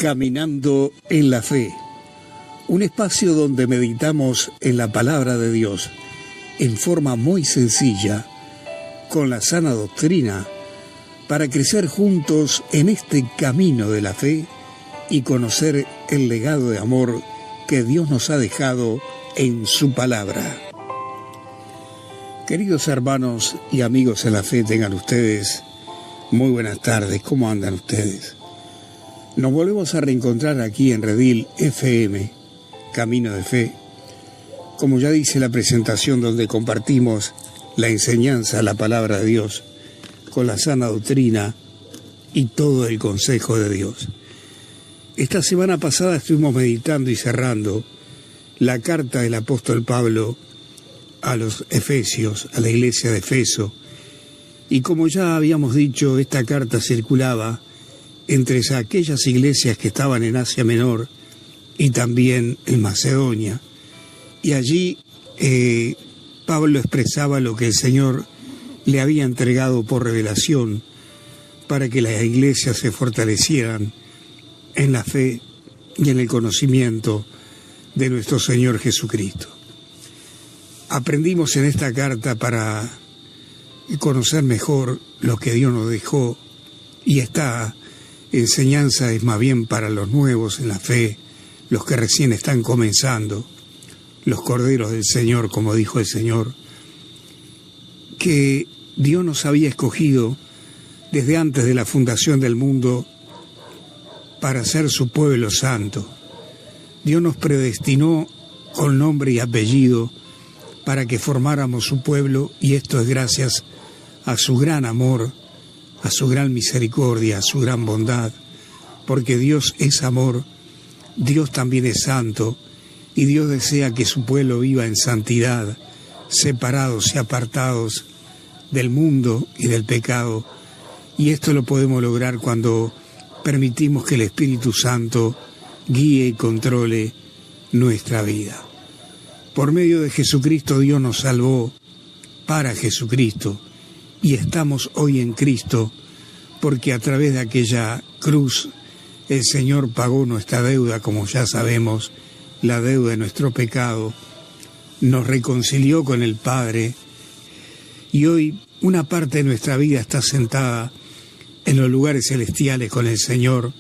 Caminando en la Fe, un espacio donde meditamos en la palabra de Dios en forma muy sencilla, con la sana doctrina, para crecer juntos en este camino de la fe y conocer el legado de amor que Dios nos ha dejado en su palabra. Queridos hermanos y amigos en la fe, tengan ustedes muy buenas tardes. ¿Cómo andan ustedes? Nos volvemos a reencontrar aquí en Redil FM, Camino de Fe, como ya dice la presentación, donde compartimos la enseñanza, la palabra de Dios, con la sana doctrina y todo el consejo de Dios. Esta semana pasada estuvimos meditando y cerrando la carta del apóstol Pablo a los Efesios, a la iglesia de Efeso, y como ya habíamos dicho, esta carta circulaba entre aquellas iglesias que estaban en Asia Menor y también en Macedonia. Y allí Pablo expresaba lo que el Señor le había entregado por revelación para que las iglesias se fortalecieran en la fe y en el conocimiento de nuestro Señor Jesucristo. Aprendimos en esta carta para conocer mejor lo que Dios nos dejó, y esta enseñanza es más bien para los nuevos en la fe, los que recién están comenzando, los corderos del Señor, como dijo el Señor, que Dios nos había escogido desde antes de la fundación del mundo para ser su pueblo santo. Dios nos predestinó con nombre y apellido para que formáramos su pueblo, y esto es gracias a su gran amor, a su gran misericordia, a su gran bondad, porque Dios es amor, Dios también es santo, y Dios desea que su pueblo viva en santidad, separados y apartados del mundo y del pecado, y esto lo podemos lograr cuando permitimos que el Espíritu Santo guíe y controle nuestra vida. Por medio de Jesucristo Dios nos salvó para Jesucristo, y estamos hoy en Cristo porque a través de aquella cruz el Señor pagó nuestra deuda, como ya sabemos, la deuda de nuestro pecado, nos reconcilió con el Padre, y hoy una parte de nuestra vida está sentada en los lugares celestiales con el Señor.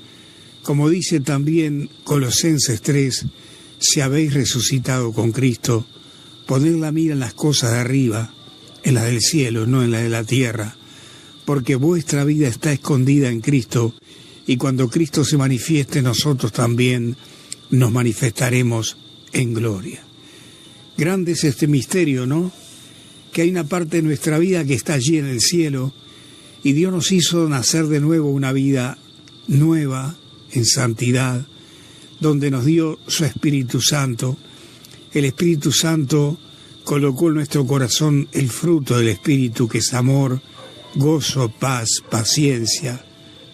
Como dice también Colosenses 3, si habéis resucitado con Cristo, poned la mira en las cosas de arriba, en las del cielo, no en las de la tierra, porque vuestra vida está escondida en Cristo, y cuando Cristo se manifieste, nosotros también nos manifestaremos en gloria. Grande es este misterio, ¿no? Que hay una parte de nuestra vida que está allí en el cielo, y Dios nos hizo nacer de nuevo una vida nueva, en santidad, donde nos dio su Espíritu Santo. El Espíritu Santo colocó en nuestro corazón el fruto del Espíritu, que es amor, gozo, paz, paciencia,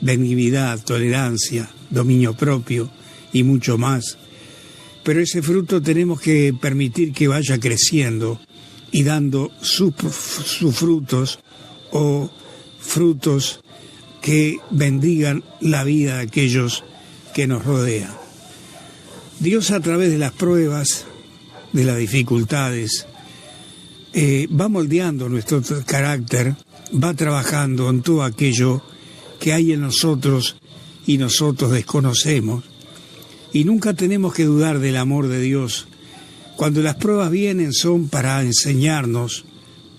benignidad, tolerancia, dominio propio y mucho más. Pero ese fruto tenemos que permitir que vaya creciendo y dando sus frutos, o frutos que bendigan la vida de aquellos que nos rodean. Dios, a través de las pruebas, de las dificultades, va moldeando nuestro carácter, va trabajando en todo aquello que hay en nosotros y nosotros desconocemos. Y nunca tenemos que dudar del amor de Dios. Cuando las pruebas vienen, son para enseñarnos,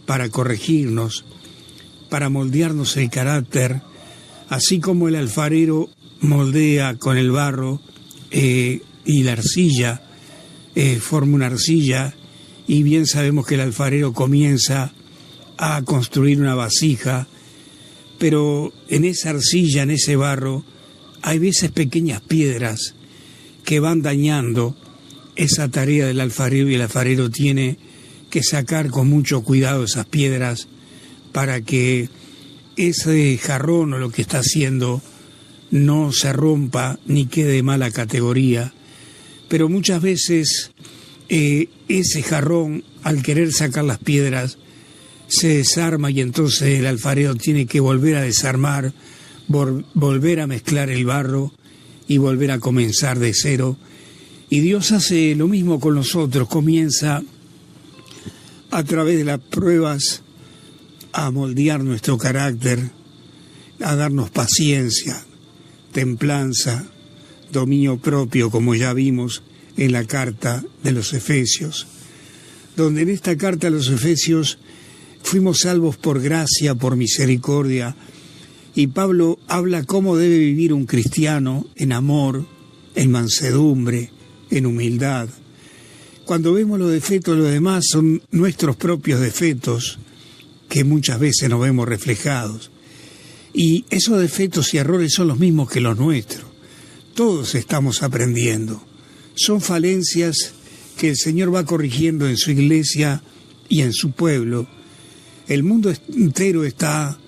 para corregirnos, para moldearnos el carácter, así como el alfarero moldea con el barro y la arcilla, forma una arcilla, y bien sabemos que el alfarero comienza a construir una vasija, pero en esa arcilla, en ese barro, hay veces pequeñas piedras que van dañando esa tarea del alfarero, y el alfarero tiene que sacar con mucho cuidado esas piedras para que ese jarrón o lo que está haciendo no se rompa ni quede de mala categoría. Pero muchas veces ese jarrón, al querer sacar las piedras, se desarma, y entonces el alfarero tiene que volver a desarmar, volver a mezclar el barro y volver a comenzar de cero. Y Dios hace lo mismo con nosotros, comienza a través de las pruebas a moldear nuestro carácter, a darnos paciencia, templanza, dominio propio, como ya vimos en la carta de los Efesios, donde en esta carta a los Efesios fuimos salvos por gracia, por misericordia, y Pablo habla cómo debe vivir un cristiano en amor, en mansedumbre, en humildad. Cuando vemos los defectos de los demás son nuestros propios defectos que muchas veces nos vemos reflejados. Y esos defectos y errores son los mismos que los nuestros. Todos estamos aprendiendo. Son falencias que el Señor va corrigiendo en su iglesia y en su pueblo. El mundo entero está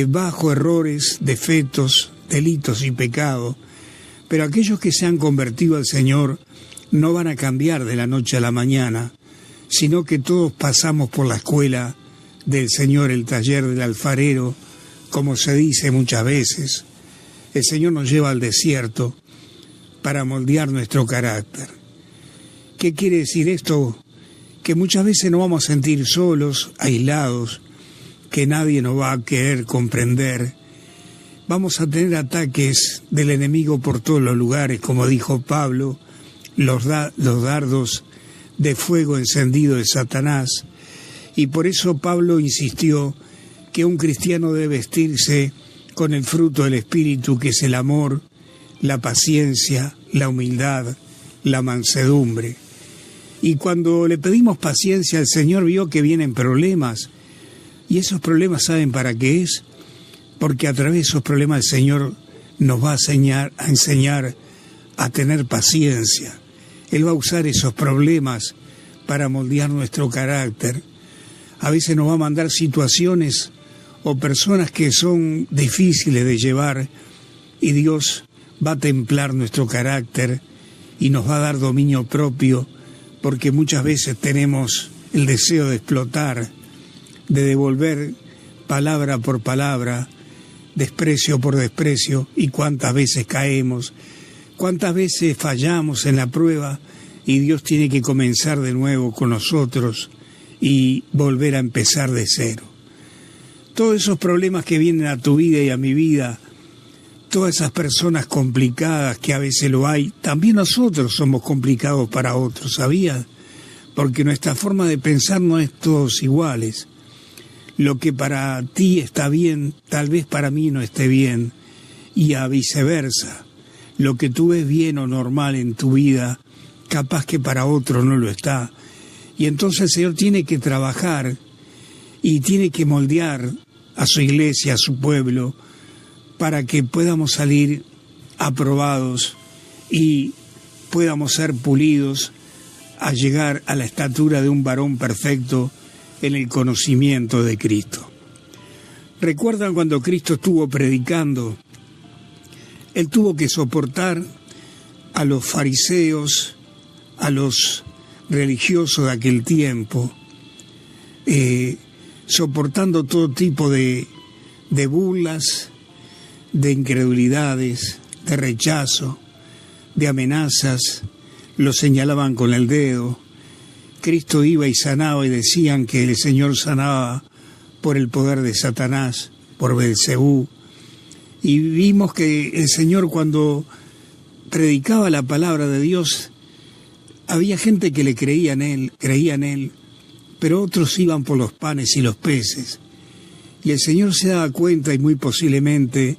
bajo errores, defectos, delitos y pecados. Pero aquellos que se han convertido al Señor no van a cambiar de la noche a la mañana, sino que todos pasamos por la escuela del Señor, el taller del alfarero, como se dice muchas veces. El Señor nos lleva al desierto para moldear nuestro carácter. ¿Qué quiere decir esto? Que muchas veces nos vamos a sentir solos, aislados, que nadie nos va a querer comprender. Vamos a tener ataques del enemigo por todos los lugares, como dijo Pablo, los dardos de fuego encendido de Satanás. Y por eso Pablo insistió que un cristiano debe vestirse con el fruto del Espíritu, que es el amor, la paciencia, la humildad, la mansedumbre. Y cuando le pedimos paciencia, el Señor vio que vienen problemas. Y esos problemas, ¿saben para qué es? Porque a través de esos problemas el Señor nos va a enseñar a tener paciencia. Él va a usar esos problemas para moldear nuestro carácter. A veces nos va a mandar situaciones o personas que son difíciles de llevar y Dios va a templar nuestro carácter y nos va a dar dominio propio, porque muchas veces tenemos el deseo de explotar, de devolver palabra por palabra, desprecio por desprecio, y cuántas veces caemos, cuántas veces fallamos en la prueba y Dios tiene que comenzar de nuevo con nosotros y volver a empezar de cero. Todos esos problemas que vienen a tu vida y a mi vida, todas esas personas complicadas que a veces lo hay, también nosotros somos complicados para otros, ¿sabías? Porque nuestra forma de pensar no es todos iguales. Lo que para ti está bien, tal vez para mí no esté bien, y a viceversa. Lo que tú ves bien o normal en tu vida, capaz que para otro no lo está. Y entonces el Señor tiene que trabajar y tiene que moldear a su iglesia, a su pueblo, para que podamos salir aprobados y podamos ser pulidos a llegar a la estatura de un varón perfecto en el conocimiento de Cristo. ¿Recuerdan cuando Cristo estuvo predicando? Él tuvo que soportar a los fariseos, a los religiosos de aquel tiempo, soportando todo tipo de burlas, de incredulidades, de rechazo, de amenazas. Lo señalaban con el dedo. Cristo iba y sanaba y decían que el Señor sanaba por el poder de Satanás, por Beelzebú. Y vimos que el Señor, cuando predicaba la palabra de Dios, había gente que le creía en Él, pero otros iban por los panes y los peces. Y el Señor se daba cuenta y muy posiblemente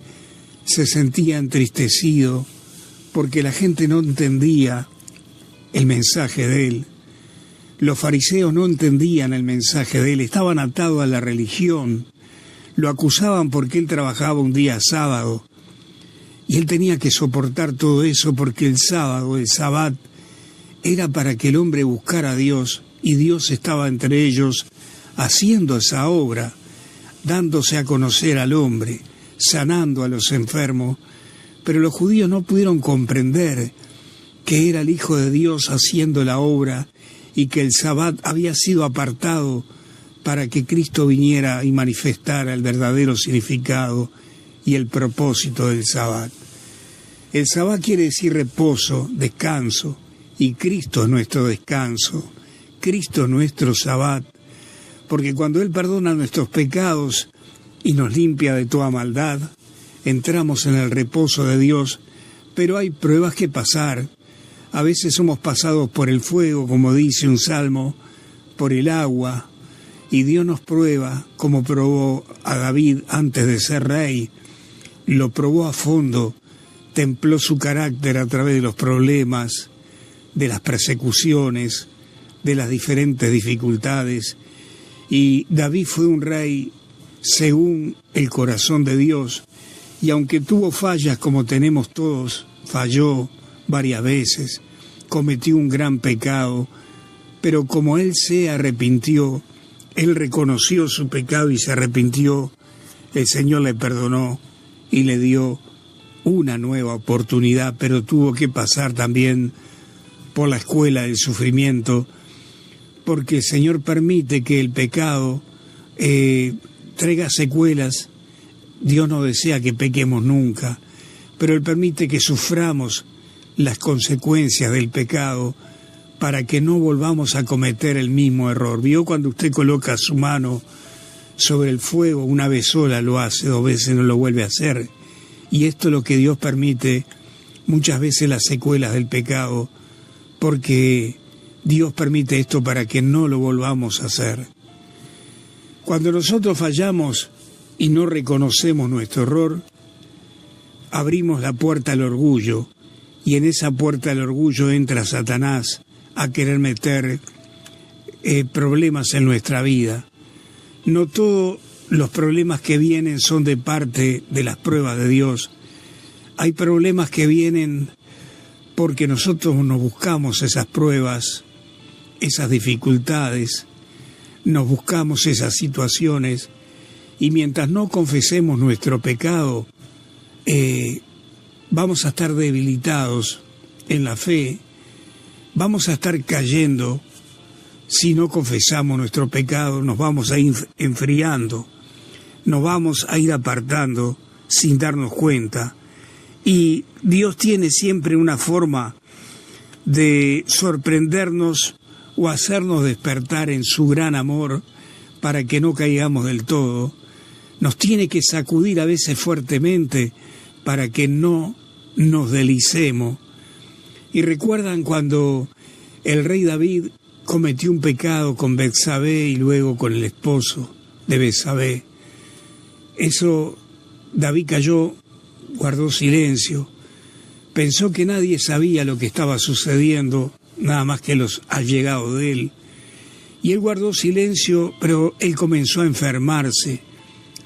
se sentía entristecido porque la gente no entendía el mensaje de Él. Los fariseos no entendían el mensaje de Él, estaban atados a la religión. Lo acusaban porque Él trabajaba un día sábado y Él tenía que soportar todo eso porque el sábado, el sabbat, era para que el hombre buscara a Dios, y Dios estaba entre ellos haciendo esa obra, dándose a conocer al hombre, sanando a los enfermos. Pero los judíos no pudieron comprender que era el Hijo de Dios haciendo la obra y que el sabbat había sido apartado para que Cristo viniera y manifestara el verdadero significado y el propósito del sabbat. El sabbat quiere decir reposo, descanso, y Cristo es nuestro descanso, Cristo es nuestro sabbat, porque cuando Él perdona nuestros pecados y nos limpia de toda maldad, entramos en el reposo de Dios, pero hay pruebas que pasar. A veces somos pasados por el fuego, como dice un salmo, por el agua, y Dios nos prueba, como probó a David antes de ser rey, lo probó a fondo, templó su carácter a través de los problemas, de las persecuciones, de las diferentes dificultades, y David fue un rey según el corazón de Dios, y aunque tuvo fallas como tenemos todos, falló varias veces, cometió un gran pecado, pero como él se arrepintió, él reconoció su pecado y se arrepintió, el Señor le perdonó y le dio una nueva oportunidad, pero tuvo que pasar también por la escuela del sufrimiento, porque el Señor permite que el pecado traiga secuelas. Dios no desea que pequemos nunca, pero Él permite que suframos las consecuencias del pecado para que no volvamos a cometer el mismo error. ¿Vio cuando usted coloca su mano sobre el fuego? Una vez sola lo hace, 2 veces no lo vuelve a hacer. Y esto es lo que Dios permite, muchas veces las secuelas del pecado, porque Dios permite esto para que no lo volvamos a hacer. Cuando nosotros fallamos y no reconocemos nuestro error, abrimos la puerta al orgullo, y en esa puerta al orgullo entra Satanás a querer meter problemas en nuestra vida. No todos los problemas que vienen son de parte de las pruebas de Dios. Hay problemas que vienen porque nosotros nos buscamos esas pruebas, esas dificultades, nos buscamos esas situaciones, y mientras no confesemos nuestro pecado, vamos a estar debilitados en la fe, vamos a estar cayendo. Si no confesamos nuestro pecado, nos vamos a ir enfriando, nos vamos a ir apartando sin darnos cuenta. Y Dios tiene siempre una forma de sorprendernos o hacernos despertar en su gran amor para que no caigamos del todo. Nos tiene que sacudir a veces fuertemente para que no nos deslicemos. Y recuerdan cuando el rey David cometió un pecado con Betsabé y luego con el esposo de Betsabé. Eso, David cayó, guardó silencio, pensó que nadie sabía lo que estaba sucediendo, nada más que los allegados de él. Y él guardó silencio, pero él comenzó a enfermarse,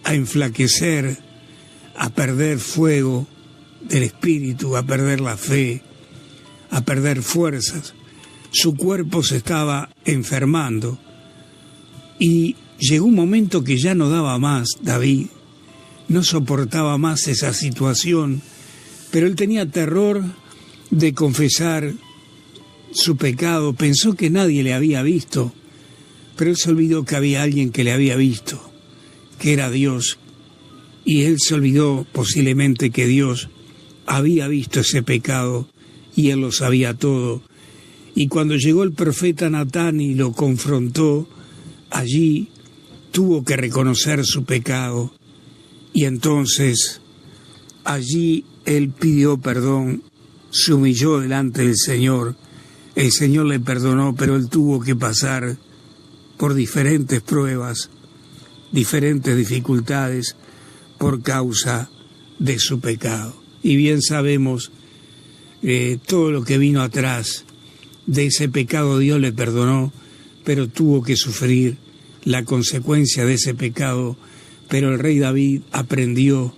a enflaquecer, a perder fuego del espíritu, a perder la fe, a perder fuerzas. Su cuerpo se estaba enfermando y llegó un momento que ya no daba más. David no soportaba más esa situación, pero él tenía terror de confesar su pecado. Pensó que nadie le había visto, pero él se olvidó que había alguien que le había visto, que era Dios, y él se olvidó posiblemente que Dios había visto ese pecado y él lo sabía todo. Y cuando llegó el profeta Natán y lo confrontó, allí tuvo que reconocer su pecado. Y entonces allí él pidió perdón, se humilló delante del Señor. El Señor le perdonó, pero él tuvo que pasar por diferentes pruebas, diferentes dificultades por causa de su pecado. Y bien sabemos todo lo que vino atrás de ese pecado. Dios le perdonó, pero tuvo que sufrir la consecuencia de ese pecado. Pero el rey David aprendió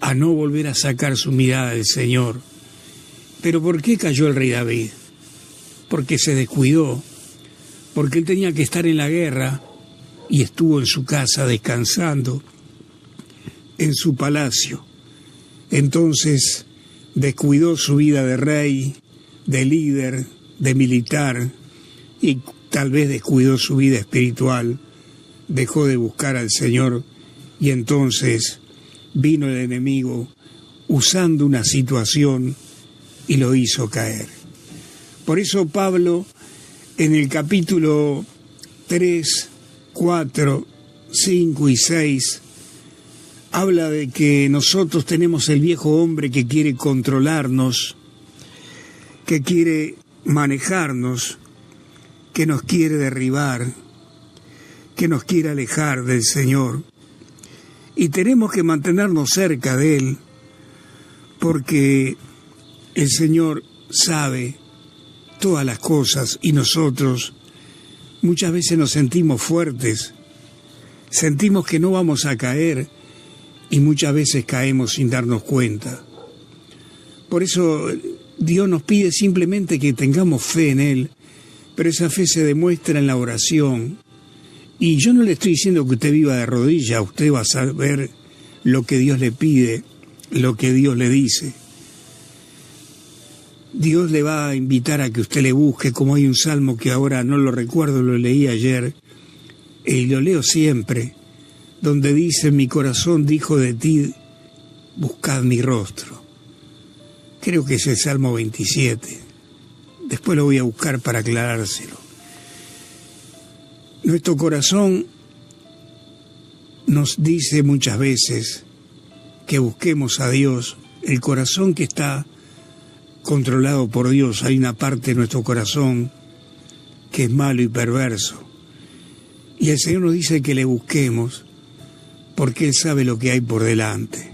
a no volver a sacar su mirada del Señor. ¿Pero por qué cayó el rey David? Porque se descuidó, porque él tenía que estar en la guerra y estuvo en su casa descansando, en su palacio. Entonces descuidó su vida de rey, de líder, de militar, y tal vez descuidó su vida espiritual, dejó de buscar al Señor, y entonces vino el enemigo usando una situación y lo hizo caer. Por eso Pablo, en el capítulo 3, 4, 5 y 6, habla de que nosotros tenemos el viejo hombre que quiere controlarnos, que quiere manejarnos, que nos quiere derribar, que nos quiere alejar del Señor. Y tenemos que mantenernos cerca de Él, porque el Señor sabe todas las cosas y nosotros muchas veces nos sentimos fuertes, sentimos que no vamos a caer y muchas veces caemos sin darnos cuenta. Por eso Dios nos pide simplemente que tengamos fe en Él, pero esa fe se demuestra en la oración. Y yo no le estoy diciendo que usted viva de rodillas, usted va a saber lo que Dios le pide, lo que Dios le dice. Dios le va a invitar a que usted le busque, como hay un salmo que ahora no lo recuerdo, lo leí ayer, y lo leo siempre, donde dice: mi corazón dijo de ti, buscad mi rostro. Creo que es el Salmo 27. Después lo voy a buscar para aclarárselo. Nuestro corazón nos dice muchas veces que busquemos a Dios. El corazón que está controlado por Dios, hay una parte de nuestro corazón que es malo y perverso. Y el Señor nos dice que le busquemos porque Él sabe lo que hay por delante.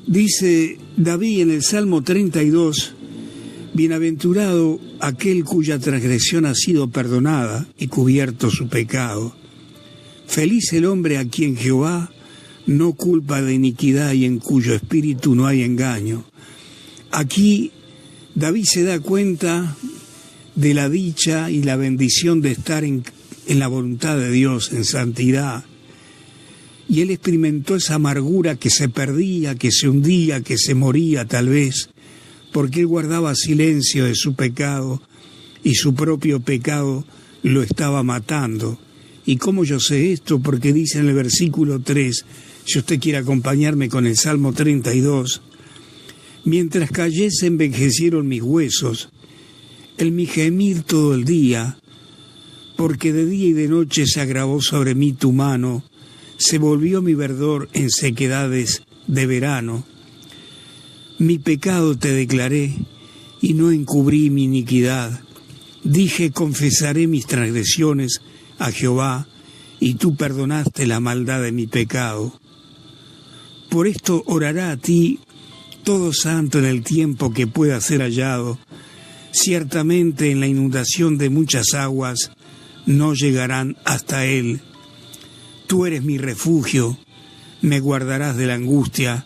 Dice David en el Salmo 32, bienaventurado aquel cuya transgresión ha sido perdonada y cubierto su pecado. Feliz el hombre a quien Jehová no culpa de iniquidad y en cuyo espíritu no hay engaño. Aquí David se da cuenta de la dicha y la bendición de estar en la voluntad de Dios, en santidad. Y él experimentó esa amargura que se perdía, que se hundía, que se moría tal vez, porque él guardaba silencio de su pecado y su propio pecado lo estaba matando. ¿Y cómo yo sé esto? Porque dice en el versículo 3, si usted quiere acompañarme con el Salmo 32, mientras callé se envejecieron mis huesos, en mi gemir todo el día, porque de día y de noche se agravó sobre mí tu mano, se volvió mi verdor en sequedades de verano. Mi pecado te declaré y no encubrí mi iniquidad. Dije, confesaré mis transgresiones a Jehová, y tú perdonaste la maldad de mi pecado. Por esto orará a ti todo santo en el tiempo que pueda ser hallado. Ciertamente en la inundación de muchas aguas no llegarán hasta él. Tú eres mi refugio, me guardarás de la angustia,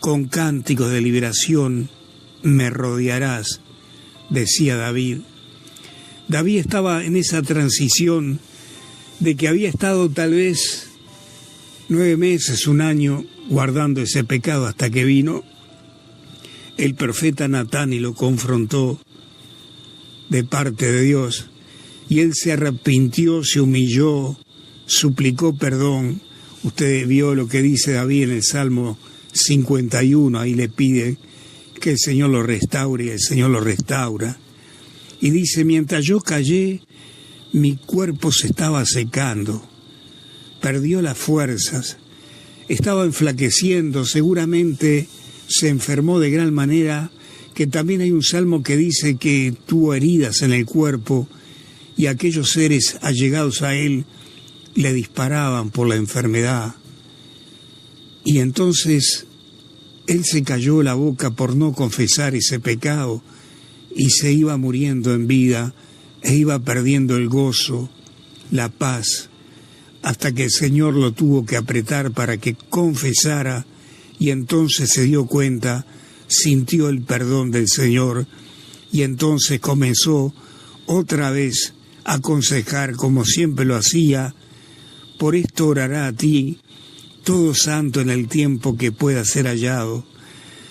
con cánticos de liberación me rodearás, decía David. David estaba en esa transición de que había estado tal vez 9 meses, 1 año, guardando ese pecado hasta que vino el profeta Natán y lo confrontó de parte de Dios. Y él se arrepintió, se humilló, suplicó perdón. Usted vio lo que dice David en el Salmo 51, ahí le pide que el Señor lo restaure y el Señor lo restaura. Y dice, mientras yo callé, mi cuerpo se estaba secando, perdió las fuerzas, estaba enflaqueciendo, seguramente se enfermó de gran manera, que también hay un salmo que dice que tuvo heridas en el cuerpo y aquellos seres allegados a él le disparaban por la enfermedad. Y entonces él se cayó la boca por no confesar ese pecado y se iba muriendo en vida e iba perdiendo el gozo, la paz, hasta que el Señor lo tuvo que apretar para que confesara, y entonces se dio cuenta, sintió el perdón del Señor, y entonces comenzó otra vez a aconsejar como siempre lo hacía. Por esto orará a ti todo santo en el tiempo que pueda ser hallado.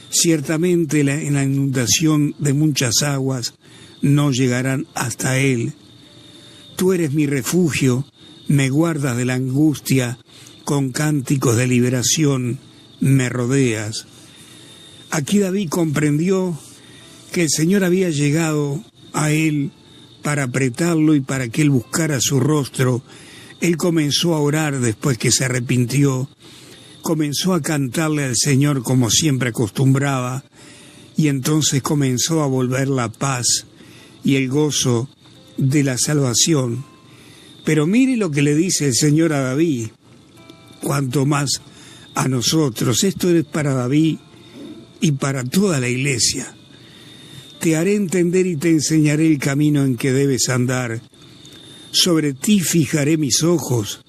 Ciertamente en la inundación de muchas aguas no llegarán hasta él. Tú eres mi refugio, me guardas de la angustia, con cánticos de liberación me rodeas. Aquí David comprendió que el Señor había llegado a él para apretarlo y para que él buscara su rostro. Él comenzó a orar después que se arrepintió, comenzó a cantarle al Señor como siempre acostumbraba, y entonces comenzó a volver la paz y el gozo de la salvación. Pero mire lo que le dice el Señor a David, cuanto más a nosotros. Esto es para David y para toda la iglesia. Te haré entender y te enseñaré el camino en que debes andar. Sobre ti fijaré mis ojos.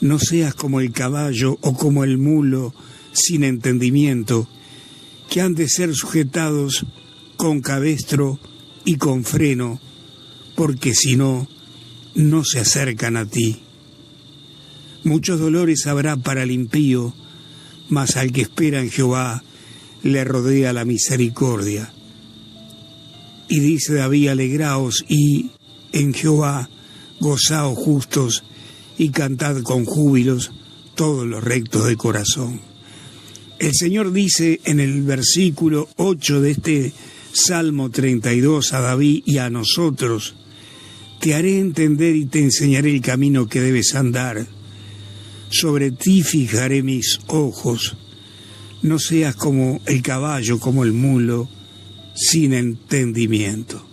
No seas como el caballo o como el mulo sin entendimiento, que han de ser sujetados con cabestro y con freno, porque si no, no se acercan a ti. Muchos dolores habrá para el impío, mas al que espera en Jehová le rodea la misericordia. Y dice David, alegraos y en Jehová gozaos justos, y cantad con júbilos todos los rectos de corazón. El Señor dice en el versículo 8 de este Salmo 32 a David y a nosotros: te haré entender y te enseñaré el camino que debes andar. Sobre ti fijaré mis ojos. No seas como el caballo, como el mulo, sin entendimiento.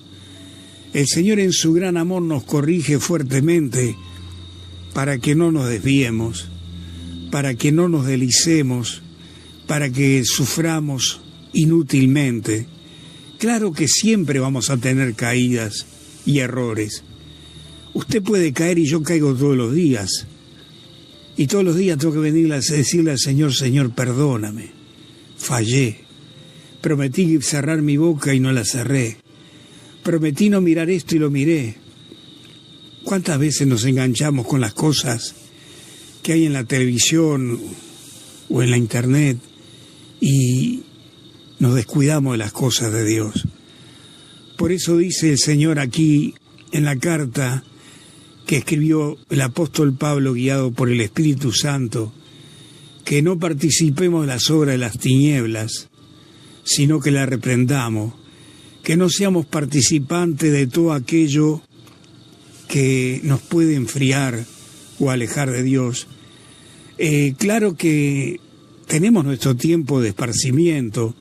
El Señor en su gran amor nos corrige fuertemente para que no nos desviemos, para que no nos deslicemos, para que suframos inútilmente. Claro que siempre vamos a tener caídas y errores. Usted puede caer y yo caigo todos los días. Y todos los días tengo que venir a decirle al Señor: Señor, perdóname, fallé. Prometí cerrar mi boca y no la cerré. Prometí no mirar esto y lo miré. ¿Cuántas veces nos enganchamos con las cosas que hay en la televisión o en la internet y nos descuidamos de las cosas de Dios? Por eso dice el Señor aquí en la carta que escribió el apóstol Pablo, guiado por el Espíritu Santo, que no participemos de las obras de las tinieblas, sino que la reprendamos, que no seamos participantes de todo aquello que nos puede enfriar o alejar de Dios. Claro que tenemos nuestro tiempo de esparcimiento.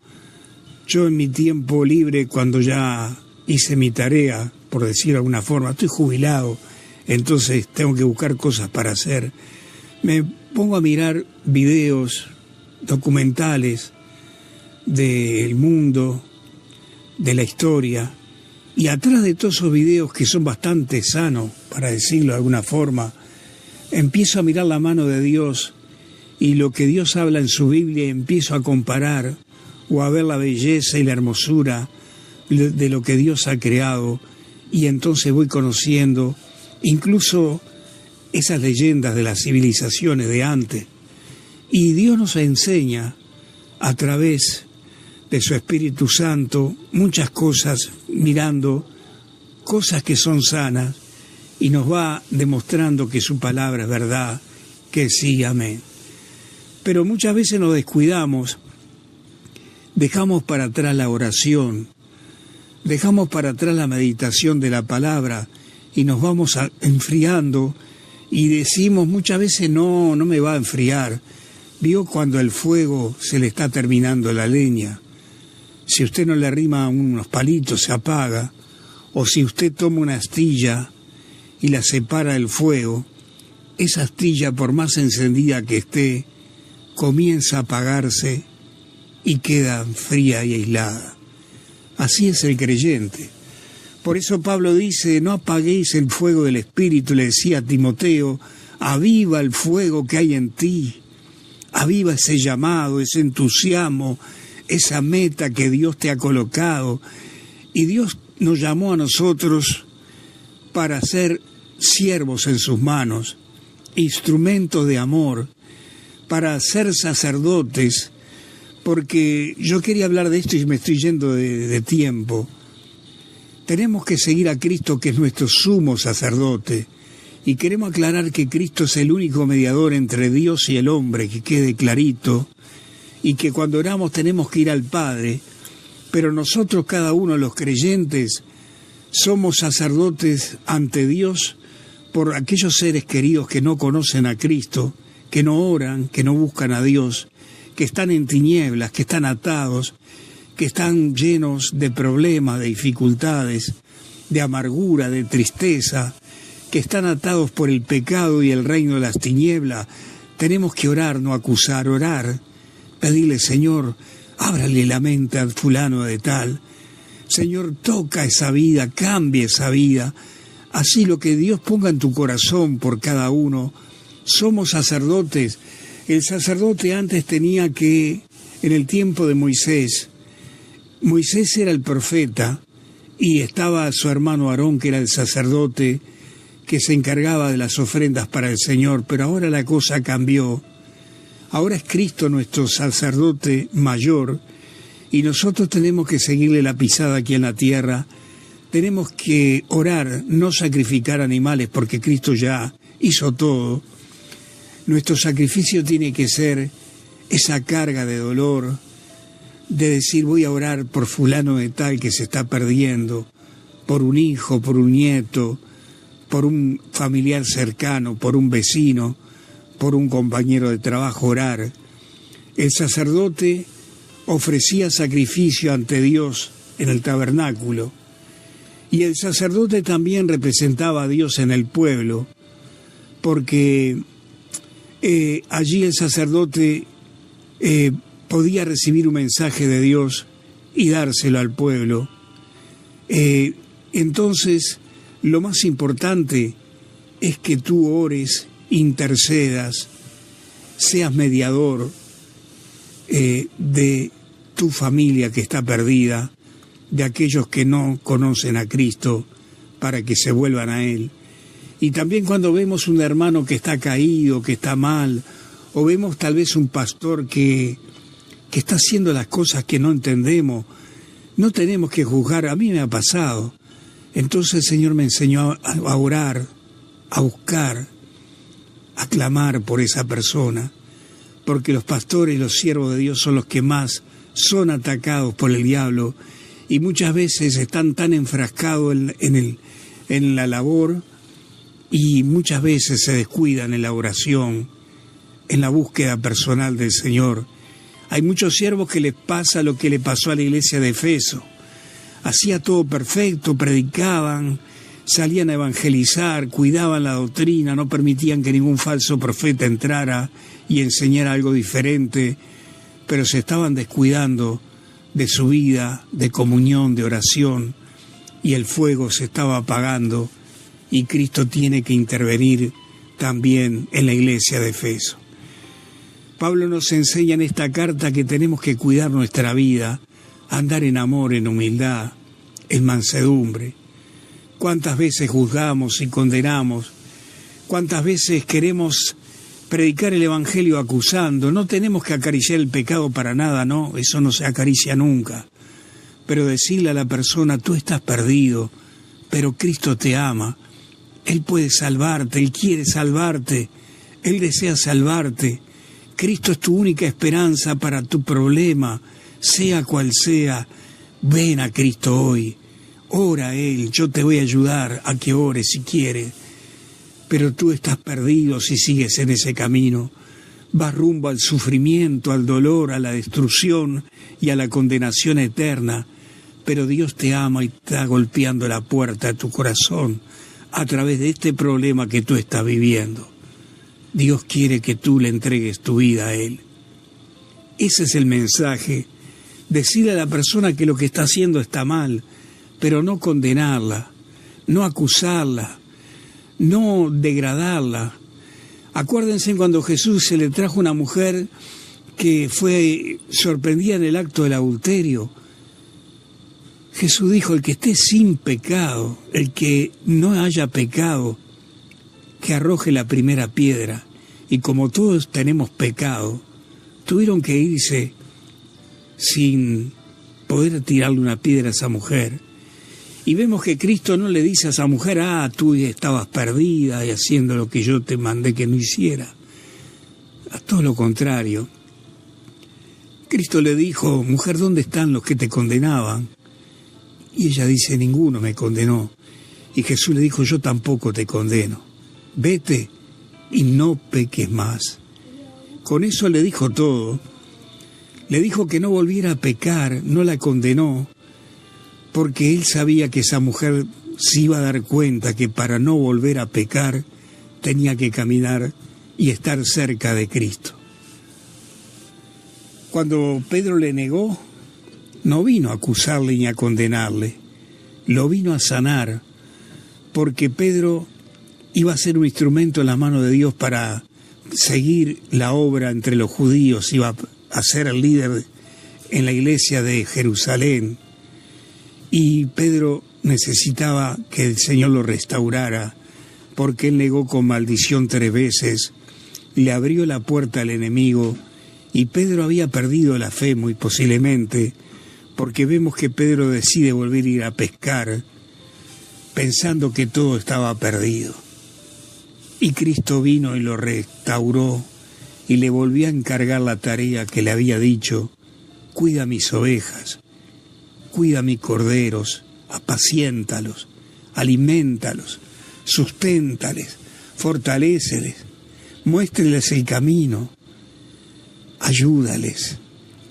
Yo en mi tiempo libre, cuando ya hice mi tarea, por decir de alguna forma, estoy jubilado, entonces tengo que buscar cosas para hacer. Me pongo a mirar videos, documentales del mundo, de la historia, y atrás de todos esos videos que son bastante sanos, para decirlo de alguna forma, empiezo a mirar la mano de Dios y lo que Dios habla en su Biblia, y empiezo a comparar o a ver la belleza y la hermosura de lo que Dios ha creado, y entonces voy conociendo incluso esas leyendas de las civilizaciones de antes. Y Dios nos enseña a través de su Espíritu Santo muchas cosas, mirando cosas que son sanas, y nos va demostrando que su palabra es verdad, que sí, amén. Pero muchas veces nos descuidamos, dejamos para atrás la oración, dejamos para atrás la meditación de la palabra, y nos vamos enfriando, y decimos muchas veces: no me va a enfriar. ¿Vio cuando el fuego se le está terminando la leña? Si usted no le arrima unos palitos, se apaga. O si usted toma una astilla y la separa del fuego, esa astilla, por más encendida que esté, comienza a apagarse y queda fría y aislada. Así es el creyente. Por eso Pablo dice: no apaguéis el fuego del Espíritu. Le decía a Timoteo: aviva el fuego que hay en ti, aviva ese llamado, ese entusiasmo, esa meta que Dios te ha colocado. Y Dios nos llamó a nosotros para ser siervos en sus manos, instrumentos de amor, para ser sacerdotes, porque yo quería hablar de esto y me estoy yendo de tiempo. Tenemos que seguir a Cristo, que es nuestro sumo sacerdote, y queremos aclarar que Cristo es el único mediador entre Dios y el hombre, que quede clarito, y que cuando oramos tenemos que ir al Padre, pero nosotros, cada uno, los creyentes, somos sacerdotes ante Dios por aquellos seres queridos que no conocen a Cristo, que no oran, que no buscan a Dios, que están en tinieblas, que están atados, que están llenos de problemas, de dificultades, de amargura, de tristeza, que están atados por el pecado y el reino de las tinieblas. Tenemos que orar, no acusar, orar, pedirle: Señor, ábrale la mente al fulano de tal. Señor, toca esa vida, cambia esa vida. Así lo que Dios ponga en tu corazón por cada uno. Somos sacerdotes. El sacerdote antes tenía que, en el tiempo de Moisés era el profeta y estaba su hermano Aarón, que era el sacerdote, que se encargaba de las ofrendas para el Señor, pero ahora la cosa cambió. Ahora es Cristo nuestro sacerdote mayor y nosotros tenemos que seguirle la pisada aquí en la tierra. Tenemos que orar, no sacrificar animales, porque Cristo ya hizo todo. Nuestro sacrificio tiene que ser esa carga de dolor, de decir: voy a orar por fulano de tal que se está perdiendo, por un hijo, por un nieto, por un familiar cercano, por un vecino, por un compañero de trabajo. Orar. El sacerdote ofrecía sacrificio ante Dios en el tabernáculo, y el sacerdote también representaba a Dios en el pueblo, porque allí el sacerdote podía recibir un mensaje de Dios y dárselo al pueblo. Entonces, lo más importante es que tú ores, intercedas, seas mediador de tu familia que está perdida, de aquellos que no conocen a Cristo, para que se vuelvan a Él. Y también cuando vemos un hermano que está caído, que está mal, o vemos tal vez un pastor que está haciendo las cosas que no entendemos, no tenemos que juzgar. A mí me ha pasado. Entonces el Señor me enseñó a orar, a buscar, a clamar por esa persona, porque los pastores y los siervos de Dios son los que más son atacados por el diablo, y muchas veces están tan enfrascados en la labor, y muchas veces se descuidan en la oración, en la búsqueda personal del Señor. Hay muchos siervos que les pasa lo que le pasó a la iglesia de Efeso. Hacía todo perfecto, predicaban, salían a evangelizar, cuidaban la doctrina, no permitían que ningún falso profeta entrara y enseñara algo diferente, pero se estaban descuidando de su vida, de comunión, de oración, y el fuego se estaba apagando, y Cristo tiene que intervenir también en la iglesia de Efeso. Pablo nos enseña en esta carta que tenemos que cuidar nuestra vida, andar en amor, en humildad, en mansedumbre. ¿Cuántas veces juzgamos y condenamos? ¿Cuántas veces queremos predicar el Evangelio acusando? No tenemos que acariciar el pecado para nada, no, eso no se acaricia nunca. Pero decirle a la persona: tú estás perdido, pero Cristo te ama. Él puede salvarte, Él quiere salvarte, Él desea salvarte. Cristo es tu única esperanza para tu problema, sea cual sea. Ven a Cristo hoy, ora a Él, yo te voy a ayudar a que ores si quieres. Pero tú estás perdido si sigues en ese camino. Vas rumbo al sufrimiento, al dolor, a la destrucción y a la condenación eterna. Pero Dios te ama y está golpeando la puerta de tu corazón a través de este problema que tú estás viviendo. Dios quiere que tú le entregues tu vida a Él. Ese es el mensaje. Decirle a la persona que lo que está haciendo está mal, pero no condenarla, no acusarla, no degradarla. Acuérdense cuando Jesús se le trajo una mujer que fue sorprendida en el acto del adulterio. Jesús dijo: el que esté sin pecado, el que no haya pecado, que arroje la primera piedra. Y como todos tenemos pecado, tuvieron que irse sin poder tirarle una piedra a esa mujer. Y vemos que Cristo no le dice a esa mujer: tú estabas perdida y haciendo lo que yo te mandé que no hiciera. A todo lo contrario. Cristo le dijo: mujer, ¿dónde están los que te condenaban? Y ella dice: ninguno me condenó. Y Jesús le dijo: yo tampoco te condeno. Vete y no peques más. Con eso le dijo todo. Le dijo que no volviera a pecar, no la condenó, porque él sabía que esa mujer se iba a dar cuenta que para no volver a pecar tenía que caminar y estar cerca de Cristo. Cuando Pedro le negó, no vino a acusarle ni a condenarle, lo vino a sanar, porque Pedro iba a ser un instrumento en la mano de Dios para seguir la obra entre los judíos, iba a ser el líder en la iglesia de Jerusalén. Y Pedro necesitaba que el Señor lo restaurara, porque él negó con maldición 3 veces, le abrió la puerta al enemigo, y Pedro había perdido la fe muy posiblemente, porque vemos que Pedro decide volver a ir a pescar, pensando que todo estaba perdido. Y Cristo vino y lo restauró, y le volvió a encargar la tarea que le había dicho: cuida mis ovejas, cuida mis corderos, apaciéntalos, aliméntalos, susténtales, fortaléceles, muéstreles el camino, ayúdales,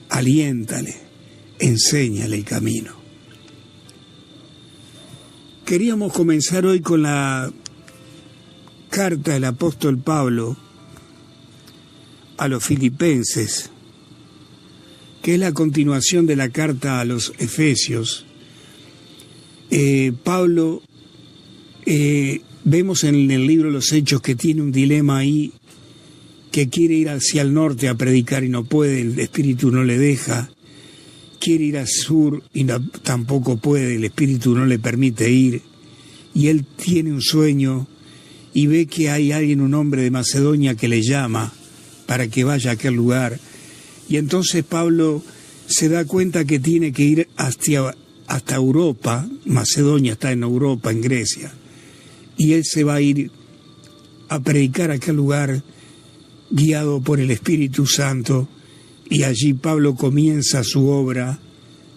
aliéntales, enséñale el camino. Queríamos comenzar hoy con la carta del apóstol Pablo a los Filipenses, que es la continuación de la carta a los Efesios. Pablo, vemos en el libro de los Hechos que tiene un dilema ahí, que quiere ir hacia el norte a predicar y no puede, el Espíritu no le deja. Quiere ir al sur y tampoco puede, el Espíritu no le permite ir. Y él tiene un sueño y ve que hay alguien, un hombre de Macedonia, que le llama para que vaya a aquel lugar. Y entonces Pablo se da cuenta que tiene que ir hasta Europa. Macedonia está en Europa, en Grecia. Y él se va a ir a predicar a aquel lugar guiado por el Espíritu Santo. Y allí Pablo comienza su obra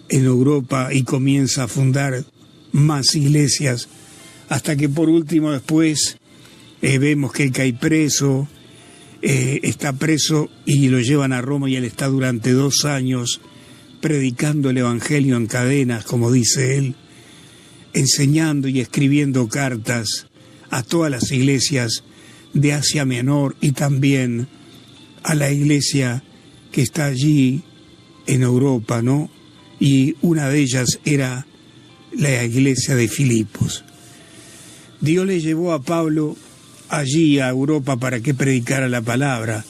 en Europa y comienza a fundar más iglesias, hasta que por último después vemos que él cae preso, está preso y lo llevan a Roma, y él está durante 2 años predicando el Evangelio en cadenas, como dice él, enseñando y escribiendo cartas a todas las iglesias de Asia Menor y también a la iglesia que está allí en Europa, ¿no? Y una de ellas era la iglesia de Filipos. Dios le llevó a Pablo allí a Europa para que predicara la palabra.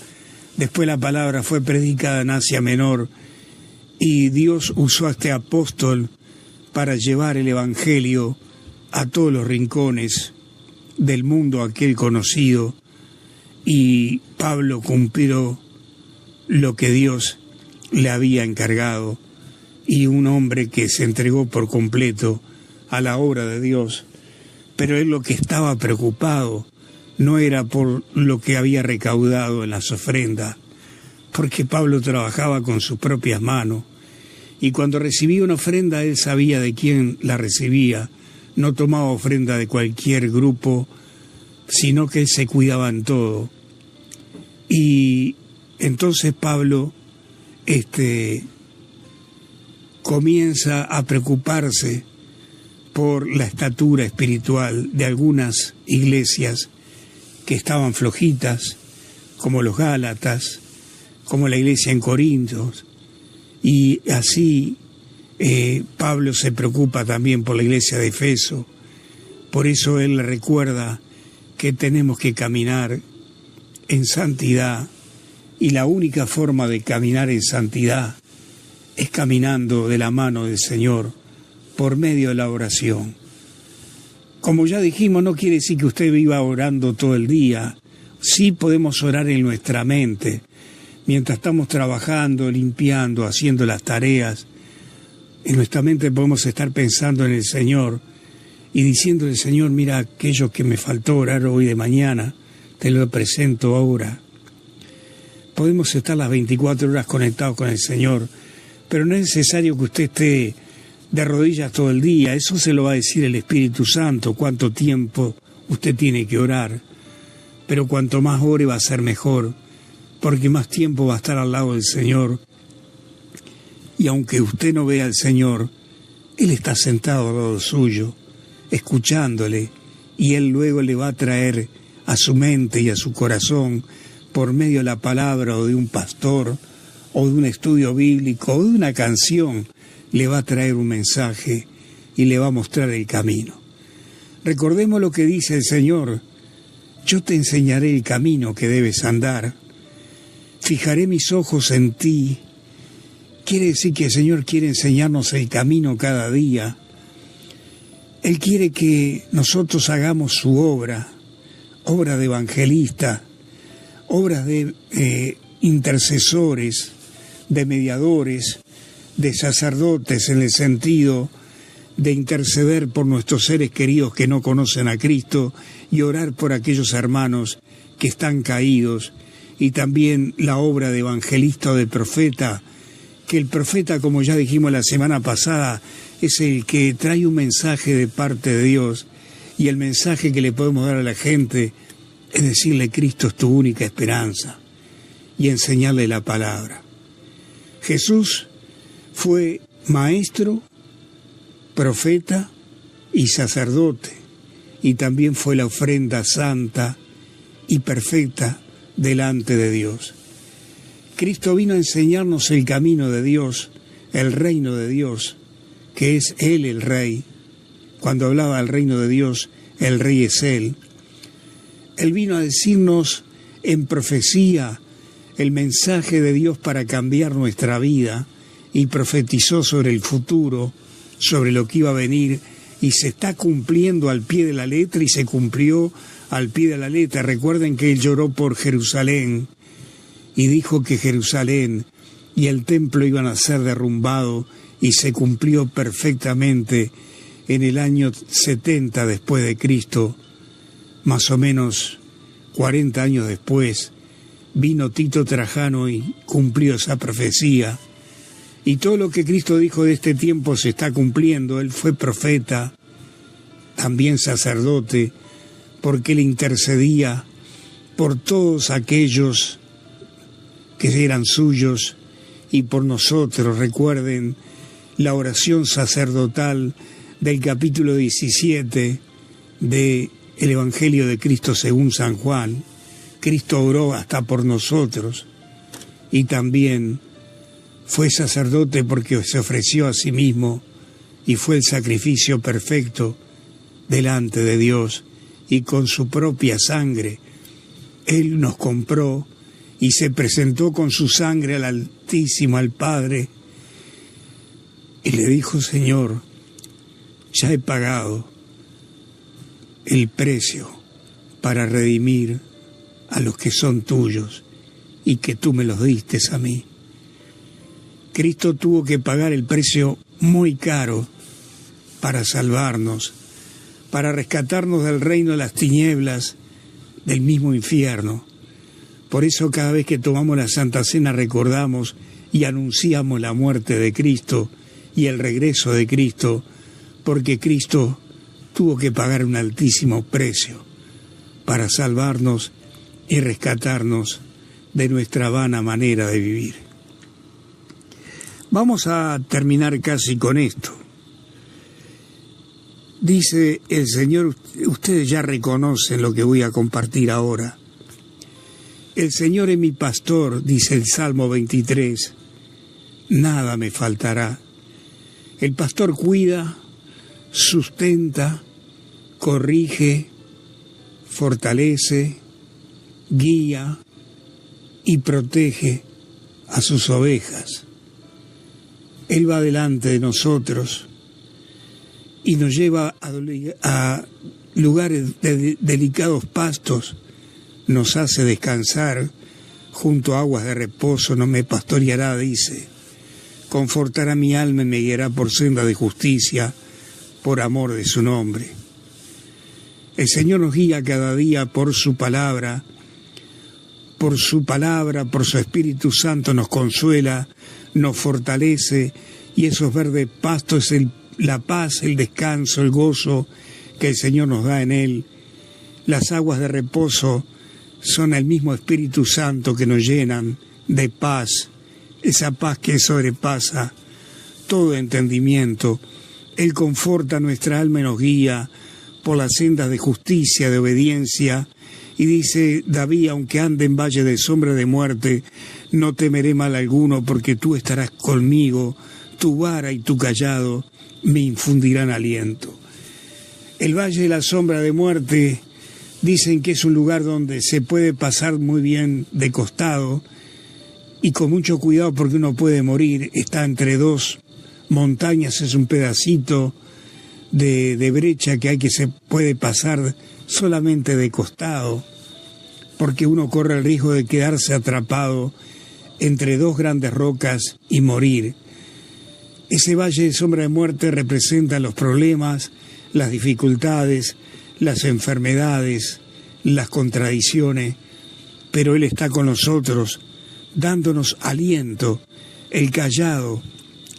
Después la palabra fue predicada en Asia Menor y Dios usó a este apóstol para llevar el Evangelio a todos los rincones del mundo aquel conocido, y Pablo cumplió lo que Dios le había encargado, y un hombre que se entregó por completo a la obra de Dios. Pero él lo que estaba preocupado no era por lo que había recaudado en las ofrendas, porque Pablo trabajaba con sus propias manos, y cuando recibía una ofrenda él sabía de quién la recibía, no tomaba ofrenda de cualquier grupo, sino que él se cuidaba en todo. Y entonces Pablo comienza a preocuparse por la estatura espiritual de algunas iglesias que estaban flojitas, como los Gálatas, como la iglesia en Corinto, y así Pablo se preocupa también por la iglesia de Efeso. Por eso él le recuerda que tenemos que caminar en santidad, y la única forma de caminar en santidad es caminando de la mano del Señor por medio de la oración. Como ya dijimos, no quiere decir que usted viva orando todo el día. Sí podemos orar en nuestra mente, mientras estamos trabajando, limpiando, haciendo las tareas. En nuestra mente podemos estar pensando en el Señor y diciéndole: Señor, mira aquello que me faltó orar hoy de mañana, te lo presento ahora. podemos estar las 24 horas conectados con el Señor, pero no es necesario que usted esté de rodillas todo el día. Eso se lo va a decir el Espíritu Santo, cuánto tiempo usted tiene que orar. Pero cuanto más ore va a ser mejor, porque más tiempo va a estar al lado del Señor. Y aunque usted no vea al Señor, Él está sentado al lado suyo, escuchándole, y Él luego le va a traer a su mente y a su corazón, por medio de la palabra o de un pastor, o de un estudio bíblico, o de una canción, le va a traer un mensaje y le va a mostrar el camino. Recordemos lo que dice el Señor: yo te enseñaré el camino que debes andar, fijaré mis ojos en ti. Quiere decir que el Señor quiere enseñarnos el camino cada día. Él quiere que nosotros hagamos su obra de evangelista, obras de intercesores, de mediadores, de sacerdotes, en el sentido de interceder por nuestros seres queridos que no conocen a Cristo y orar por aquellos hermanos que están caídos, y también la obra de evangelista o de profeta, que el profeta, como ya dijimos la semana pasada, es el que trae un mensaje de parte de Dios, y el mensaje que le podemos dar a la gente es decirle: Cristo es tu única esperanza, y enseñarle la palabra. Jesús fue maestro, profeta y sacerdote, y también fue la ofrenda santa y perfecta delante de Dios. Cristo vino a enseñarnos el camino de Dios, el reino de Dios, que es Él el Rey. Cuando hablaba del reino de Dios, el Rey es Él. Él vino a decirnos en profecía el mensaje de Dios para cambiar nuestra vida, y profetizó sobre el futuro, sobre lo que iba a venir, y se está cumpliendo al pie de la letra, y se cumplió al pie de la letra. Recuerden que Él lloró por Jerusalén y dijo que Jerusalén y el templo iban a ser derrumbados, y se cumplió perfectamente en el año 70 después de Cristo. Más o menos 40 años después vino Tito Trajano y cumplió esa profecía. Y todo lo que Cristo dijo de este tiempo se está cumpliendo. Él fue profeta, también sacerdote, porque Él intercedía por todos aquellos que eran suyos y por nosotros. Recuerden la oración sacerdotal del capítulo 17 del Evangelio de Cristo según San Juan. Cristo oró hasta por nosotros, y también fue sacerdote porque se ofreció a sí mismo y fue el sacrificio perfecto delante de Dios, y con su propia sangre Él nos compró y se presentó con su sangre al Altísimo, al Padre, y le dijo: Señor, ya he pagado el precio para redimir a los que son tuyos y que tú me los diste a mí. Cristo tuvo que pagar el precio muy caro para salvarnos, para rescatarnos del reino de las tinieblas, del mismo infierno. Por eso cada vez que tomamos la Santa Cena recordamos y anunciamos la muerte de Cristo y el regreso de Cristo, porque Cristo tuvo que pagar un altísimo precio para salvarnos y rescatarnos de nuestra vana manera de vivir. Vamos a terminar casi con esto. Dice el Señor, ustedes ya reconocen lo que voy a compartir ahora. El Señor es mi pastor, dice el Salmo 23, nada me faltará. El pastor cuida, sustenta, corrige, fortalece, guía y protege a sus ovejas. Él va delante de nosotros y nos lleva a lugares de delicados pastos, nos hace descansar junto a aguas de reposo, no me pastoreará, dice. Confortará mi alma y me guiará por senda de justicia, por amor de su nombre. El Señor nos guía cada día por su palabra, por su palabra, por su Espíritu Santo nos consuela, nos fortalece, y esos verdes pastos es la paz, el descanso, el gozo que el Señor nos da en Él. Las aguas de reposo son el mismo Espíritu Santo que nos llenan de paz, esa paz que sobrepasa todo entendimiento. Él conforta nuestra alma y nos guía por las sendas de justicia, de obediencia. Y dice David, aunque ande en valle de sombra de muerte, no temeré mal alguno, porque tú estarás conmigo, tu vara y tu cayado me infundirán aliento. El valle de la sombra de muerte dicen que es un lugar donde se puede pasar muy bien de costado y con mucho cuidado porque uno puede morir. Está entre dos montañas, es un pedacito de brecha que se puede pasar solamente de costado, porque uno corre el riesgo de quedarse atrapado entre dos grandes rocas y morir. Ese valle de sombra de muerte representa los problemas, las dificultades, las enfermedades, las contradicciones, pero Él está con nosotros, dándonos aliento. El cayado,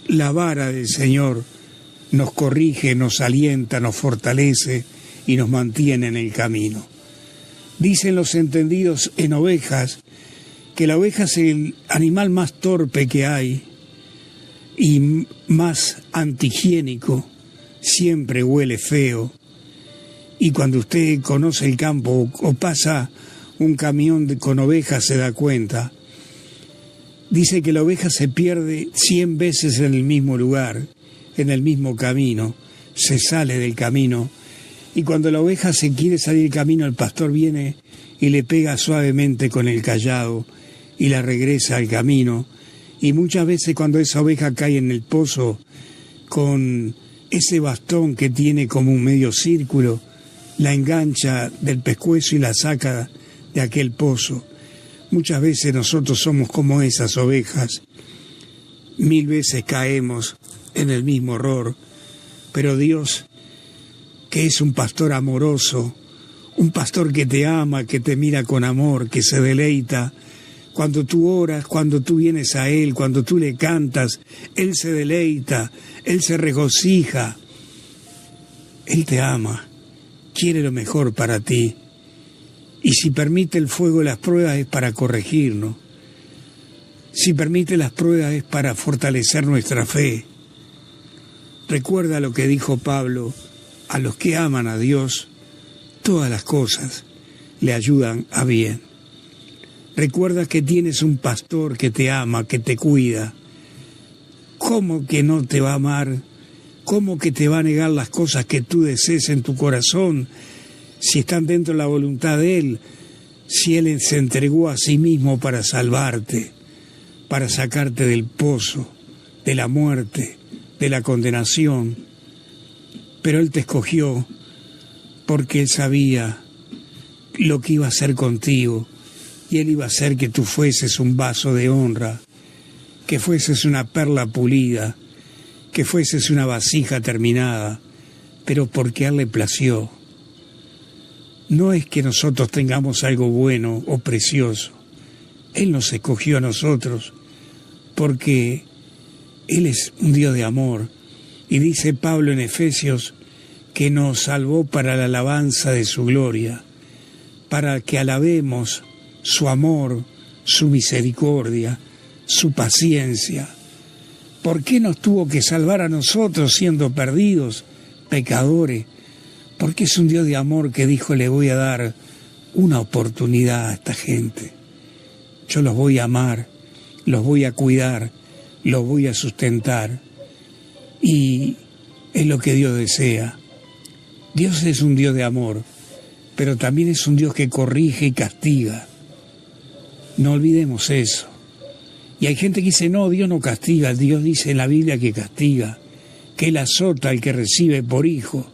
la vara del Señor, nos corrige, nos alienta, nos fortalece y nos mantiene en el camino. Dicen los entendidos en ovejas que la oveja es el animal más torpe que hay y más antihigiénico, siempre huele feo. Y cuando usted conoce el campo o pasa un camión con ovejas se da cuenta. Dice que la oveja se pierde 100 veces en el mismo lugar, en el mismo camino, se sale del camino. Y cuando la oveja se quiere salir del camino, el pastor viene y le pega suavemente con el cayado y la regresa al camino. Y muchas veces cuando esa oveja cae en el pozo, con ese bastón que tiene como un medio círculo, la engancha del pescuezo y la saca de aquel pozo. Muchas veces nosotros somos como esas ovejas. 1000 veces caemos en el mismo error, pero Dios, que es un pastor amoroso, un pastor que te ama, que te mira con amor, que se deleita. Cuando tú oras, cuando tú vienes a Él, cuando tú le cantas, Él se deleita, Él se regocija. Él te ama, quiere lo mejor para ti. Y si permite el fuego y las pruebas es para corregirnos. Si permite las pruebas es para fortalecer nuestra fe. Recuerda lo que dijo Pablo: a los que aman a Dios, todas las cosas le ayudan a bien. Recuerda que tienes un pastor que te ama, que te cuida. ¿Cómo que no te va a amar? ¿Cómo que te va a negar las cosas que tú desees en tu corazón si están dentro de la voluntad de Él? Si Él se entregó a sí mismo para salvarte, para sacarte del pozo, de la muerte, de la condenación. Pero Él te escogió porque Él sabía lo que iba a hacer contigo, y Él iba a hacer que tú fueses un vaso de honra, que fueses una perla pulida, que fueses una vasija terminada, pero porque a Él le plació. No es que nosotros tengamos algo bueno o precioso. Él nos escogió a nosotros porque Él es un Dios de amor. Y dice Pablo en Efesios que nos salvó para la alabanza de su gloria, para que alabemos su amor, su misericordia, su paciencia. ¿Por qué nos tuvo que salvar a nosotros siendo perdidos, pecadores? Porque es un Dios de amor que dijo: le voy a dar una oportunidad a esta gente. Yo los voy a amar, los voy a cuidar, los voy a sustentar. Y es lo que Dios desea. Dios es un Dios de amor, pero también es un Dios que corrige y castiga. No olvidemos eso. Y hay gente que dice: no, Dios no castiga. Dios dice en la Biblia que castiga, que Él azota al que recibe por hijo.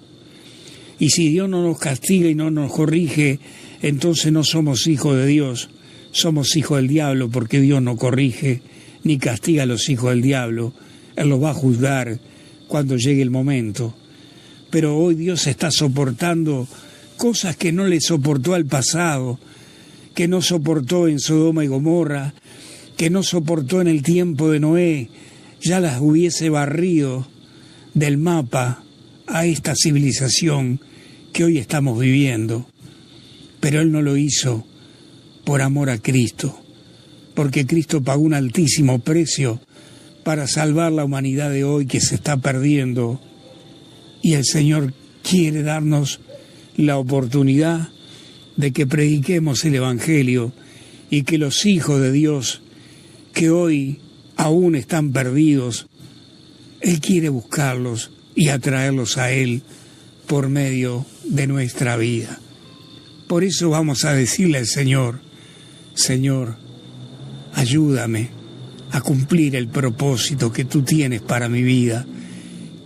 Y si Dios no nos castiga y no nos corrige, entonces no somos hijos de Dios, somos hijos del diablo, porque Dios no corrige ni castiga a los hijos del diablo. Él los va a juzgar cuando llegue el momento. Pero hoy Dios está soportando cosas que no le soportó al pasado, que no soportó en Sodoma y Gomorra, que no soportó en el tiempo de Noé, ya las hubiese barrido del mapa a esta civilización que hoy estamos viviendo. Pero Él no lo hizo por amor a Cristo, porque Cristo pagó un altísimo precio para salvar la humanidad de hoy que se está perdiendo. Y el Señor quiere darnos la oportunidad de que prediquemos el Evangelio y que los hijos de Dios que hoy aún están perdidos, Él quiere buscarlos y atraerlos a Él por medio de nuestra vida. Por eso vamos a decirle al Señor: Señor, ayúdame a cumplir el propósito que tú tienes para mi vida,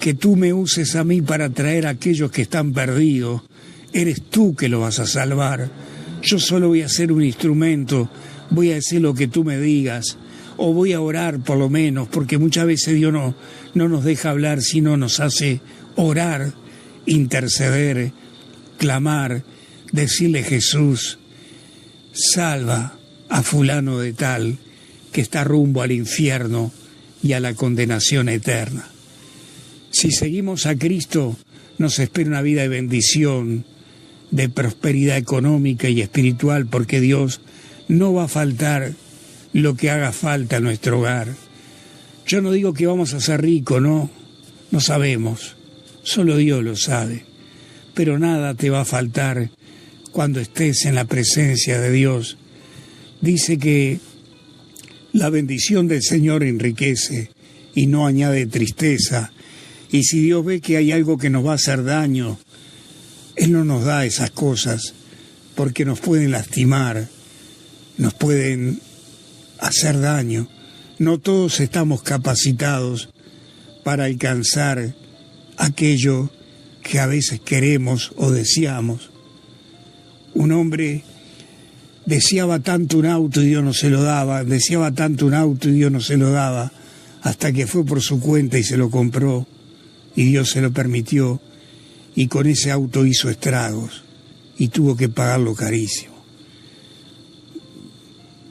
que tú me uses a mí para traer a aquellos que están perdidos. Eres tú que lo vas a salvar. Yo solo voy a ser un instrumento, voy a decir lo que tú me digas, o voy a orar por lo menos, porque muchas veces Dios no nos deja hablar, sino nos hace orar, interceder, clamar, decirle: Jesús, salva a fulano de tal que está rumbo al infierno y a la condenación eterna. Si seguimos a Cristo, nos espera una vida de bendición, de prosperidad económica y espiritual, porque Dios no va a faltar lo que haga falta en nuestro hogar. Yo no digo que vamos a ser ricos, no sabemos, solo Dios lo sabe, pero nada te va a faltar cuando estés en la presencia de Dios. Dice que la bendición del Señor enriquece y no añade tristeza. Y si Dios ve que hay algo que nos va a hacer daño, Él no nos da esas cosas, porque nos pueden lastimar, nos pueden hacer daño. No todos estamos capacitados para alcanzar aquello que a veces queremos o deseamos. Un hombre deseaba tanto un auto y Dios no se lo daba, deseaba tanto un auto y Dios no se lo daba, hasta que fue por su cuenta y se lo compró, y Dios se lo permitió, y con ese auto hizo estragos, y tuvo que pagarlo carísimo.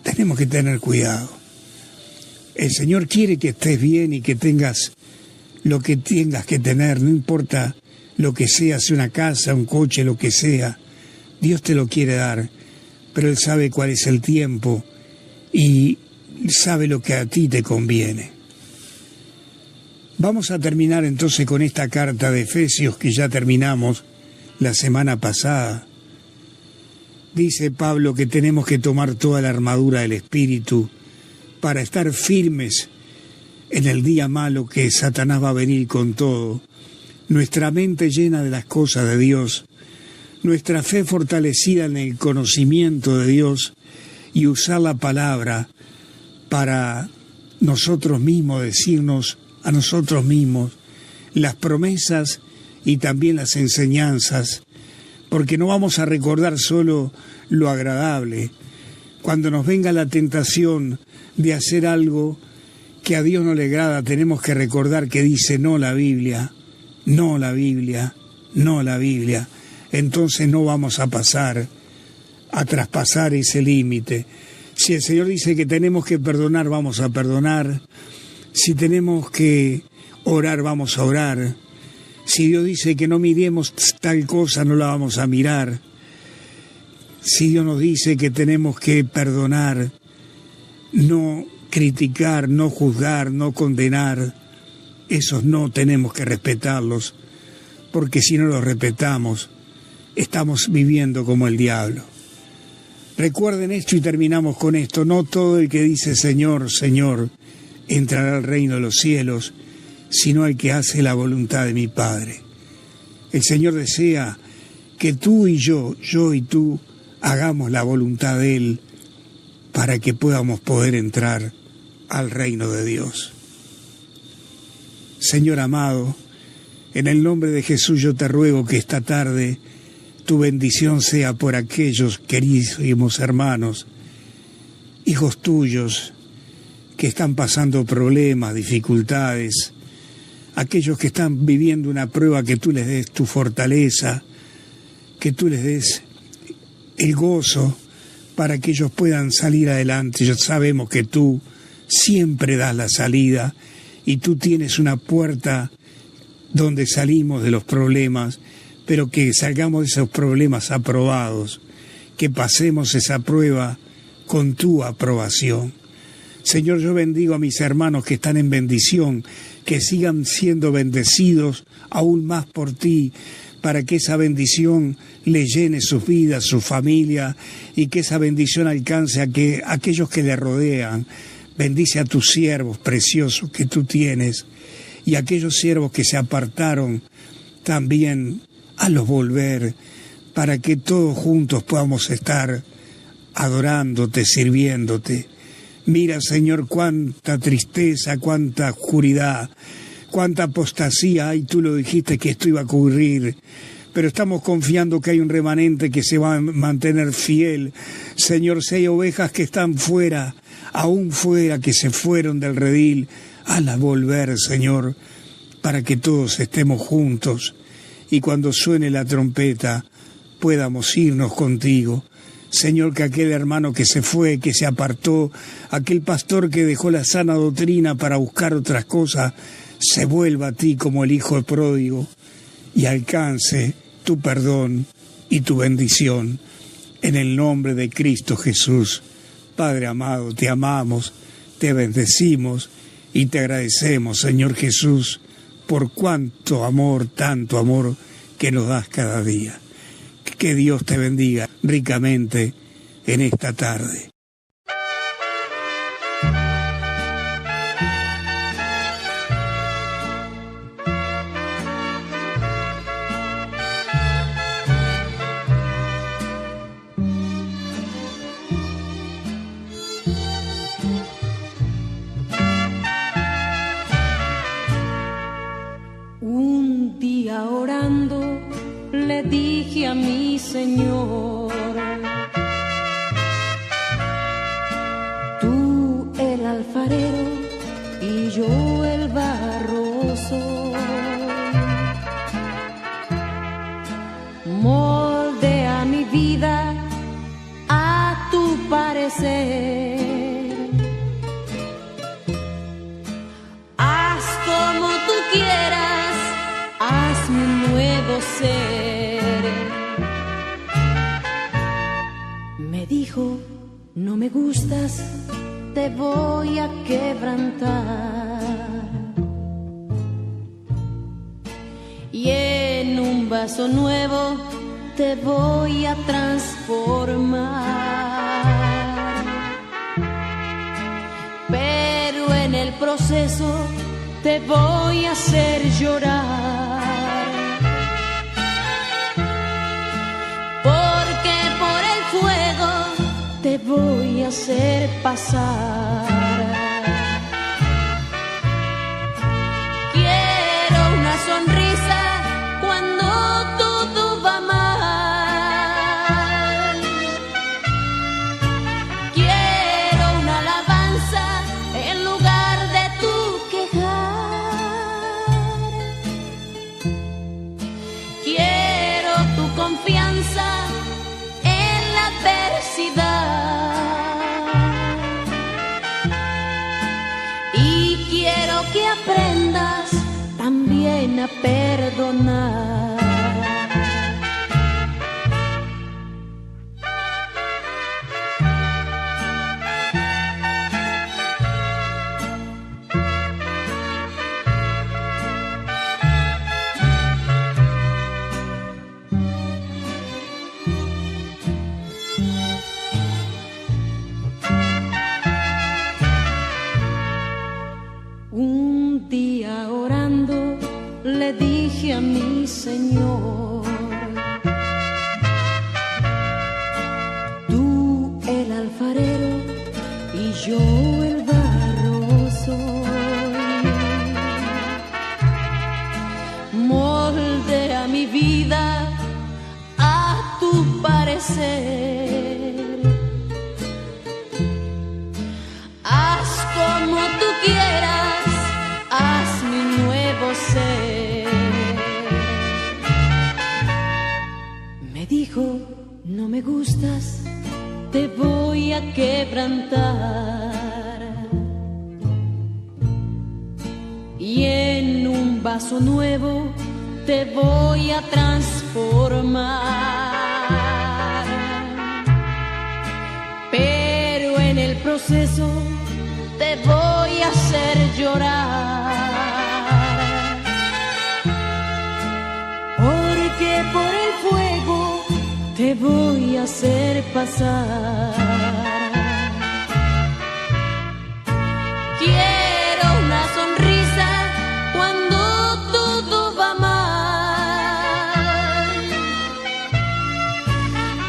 Tenemos que tener cuidado. El Señor quiere que estés bien y que tengas lo que tengas que tener, no importa lo que sea, sea una casa, un coche, lo que sea. Dios te lo quiere dar, pero Él sabe cuál es el tiempo y sabe lo que a ti te conviene. Vamos a terminar entonces con esta carta de Efesios que ya terminamos la semana pasada. Dice Pablo que tenemos que tomar toda la armadura del Espíritu para estar firmes en el día malo que Satanás va a venir con todo. Nuestra mente llena de las cosas de Dios, nuestra fe fortalecida en el conocimiento de Dios y usar la palabra para nosotros mismos, decirnos a nosotros mismos las promesas y también las enseñanzas, porque no vamos a recordar solo lo agradable. Cuando nos venga la tentación de hacer algo que a Dios no le agrada, tenemos que recordar que dice no la Biblia, no la Biblia, no la Biblia. Entonces no vamos a traspasar ese límite. Si el Señor dice que tenemos que perdonar, vamos a perdonar. Si tenemos que orar, vamos a orar. Si Dios dice que no miremos tal cosa, no la vamos a mirar. Si Dios nos dice que tenemos que perdonar, no criticar, no juzgar, no condenar, esos no tenemos que respetarlos, porque si no los respetamos, estamos viviendo como el diablo. Recuerden esto y terminamos con esto: no todo el que dice Señor, Señor, entrará al reino de los cielos, sino el que hace la voluntad de mi Padre. El Señor desea que tú y yo y tú, hagamos la voluntad de Él para que podamos poder entrar al reino de Dios. Señor amado, en el nombre de Jesús yo te ruego que esta tarde tu bendición sea por aquellos queridísimos hermanos, hijos tuyos, que están pasando problemas, dificultades, aquellos que están viviendo una prueba, que tú les des tu fortaleza, que tú les des el gozo, para que ellos puedan salir adelante. Ya sabemos que tú siempre das la salida y tú tienes una puerta donde salimos de los problemas, pero que salgamos de esos problemas aprobados, que pasemos esa prueba con tu aprobación. Señor, yo bendigo a mis hermanos que están en bendición, que sigan siendo bendecidos aún más por ti, para que esa bendición le llene sus vidas, su familia, y que esa bendición alcance a aquellos que le rodean. Bendice a tus siervos preciosos que tú tienes, y a aquellos siervos que se apartaron también a los volver, para que todos juntos podamos estar adorándote, sirviéndote. Mira, Señor, cuánta tristeza, cuánta oscuridad, cuánta apostasía hay. Tú lo dijiste que esto iba a ocurrir, pero estamos confiando que hay un remanente que se va a mantener fiel. Señor, si hay ovejas que están fuera, aún fuera, que se fueron del redil, hazlas volver, Señor, para que todos estemos juntos y cuando suene la trompeta podamos irnos contigo. Señor, que aquel hermano que se fue, que se apartó, aquel pastor que dejó la sana doctrina para buscar otras cosas, se vuelva a ti como el hijo pródigo y alcance tu perdón y tu bendición. En el nombre de Cristo Jesús. Padre amado, te amamos, te bendecimos y te agradecemos, Señor Jesús, por cuánto amor, tanto amor que nos das cada día. Que Dios te bendiga ricamente en esta tarde. Un día orando le dije a mi Señor: tú el alfarero y yo el barro soy. Moldea mi vida a tu parecer. Haz como tú quieras, hazme un nuevo ser. Me dijo: no me gustas, te voy a quebrantar, y en un vaso nuevo te voy a transformar. Pero en el proceso te voy a hacer llorar, porque por el fuego te voy a hacer pasar. Quiero una sonrisa cuando todo va mal. Quiero una alabanza en lugar de tu quejar. Quiero tu confianza en la adversidad, y quiero que aprendas también a perdonar. Un día orando le dije a mi Señor: tú el alfarero y yo el barro soy. Moldea mi vida a tu parecer. Haz como tú quieras, haz mi nuevo ser. Me dijo: no me gustas, te voy a quebrantar y en un vaso nuevo te voy a transformar, pero en el proceso te voy a hacer llorar, porque por el fuego te voy a hacer pasar. Quiero una sonrisa cuando todo va mal.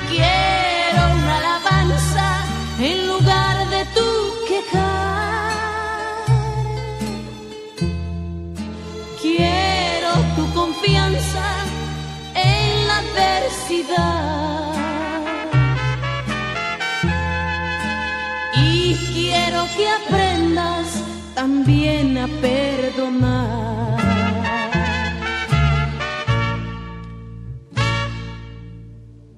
Quiero una alabanza en lugar de tu quejar. Quiero tu confianza en la adversidad. Y quiero que aprendas también a perder.